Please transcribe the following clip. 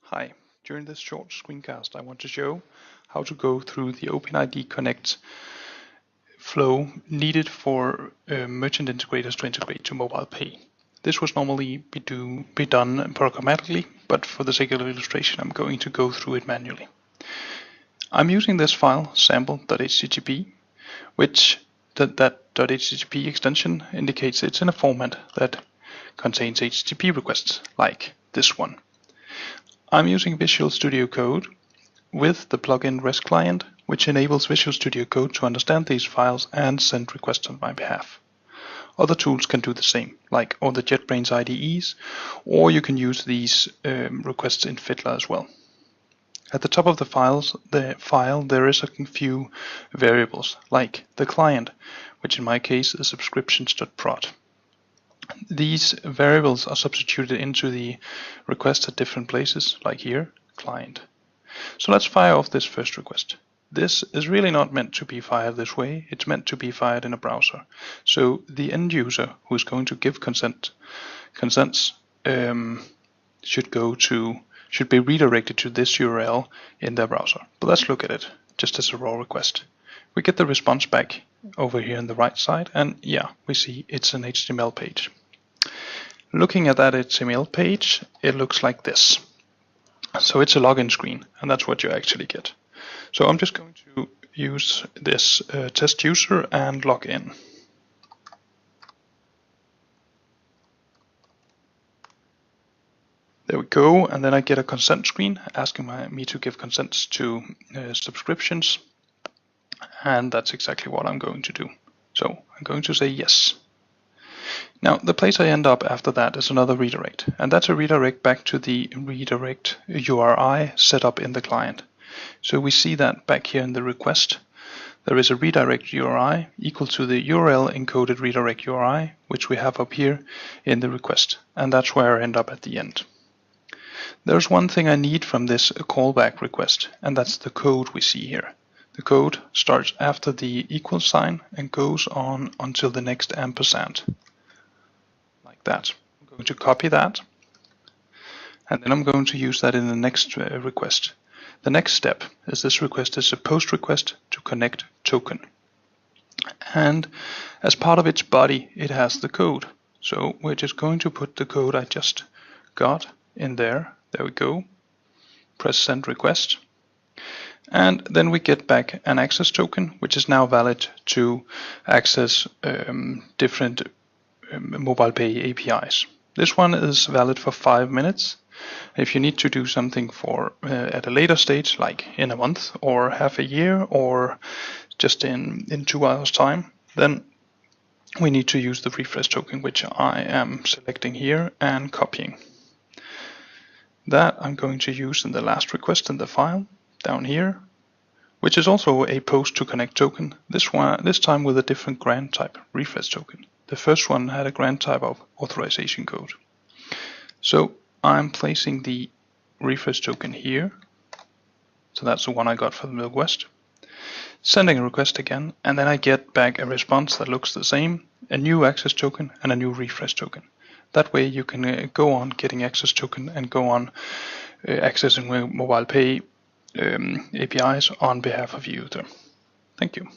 Hi, during this short screencast I want to show how to go through the OpenID Connect flow needed for merchant integrators to integrate to mobile pay. This was normally be done programmatically, but for the sake of illustration I'm going to go through it manually. I'm using this file sample.http, which that .http extension indicates it's in a format that contains HTTP requests like this one. I'm using Visual Studio Code with the plugin REST client, which enables Visual Studio Code to understand these files and send requests on my behalf. Other tools can do the same, like all the JetBrains IDEs, or you can use these requests in Fiddler as well. At the top of the file there is a few variables, like the client, which in my case is subscriptions.prod. These variables are substituted into the request at different places, like here, client. So let's fire off this first request. This is really not meant to be fired this way, it's meant to be fired in a browser. So the end user who is going to give consents should be redirected to this URL in their browser. But let's look at it just as a raw request. We get the response back over here on the right side, and yeah, we see it's an HTML page. Looking at that HTML page, it looks like this. So it's a login screen, and that's what you actually get. So I'm just going to use this test user and log in. There we go, and then I get a consent screen asking me to give consents to subscriptions, and that's exactly what I'm going to do. So I'm going to say yes. Now the place I end up after that is another redirect, and that's a redirect back to the redirect URI set up in the client. So we see that back here in the request. There is a redirect URI equal to the URL encoded redirect URI, which we have up here in the request, and that's where I end up at the end. There's one thing I need from this callback request, and that's the code we see here. The code starts after the equal sign and goes on until the next ampersand. Like that. I'm going to copy that, and then I'm going to use that in the next request. The next step is this request is a post request to connect token. And as part of its body, it has the code. So we're just going to put the code I just got in there. There we go. Press send request. And then we get back an access token, which is now valid to access different mobile pay APIs. This one is valid for 5 minutes. If you need to do something for at a later stage, like in a month or half a year or just in 2 hours time, then we need to use the refresh token, which I am selecting here and copying. That I'm going to use in the last request in the file down here, which is also a post to connect token, this time with a different grant type, refresh token. The first one had a grant type of authorization code. So I'm placing the refresh token here. So that's the one I got for the request. Sending a request again, and then I get back a response that looks the same, a new access token and a new refresh token. That way you can go on getting access token and go on accessing mobile pay APIs on behalf of the user. Thank you.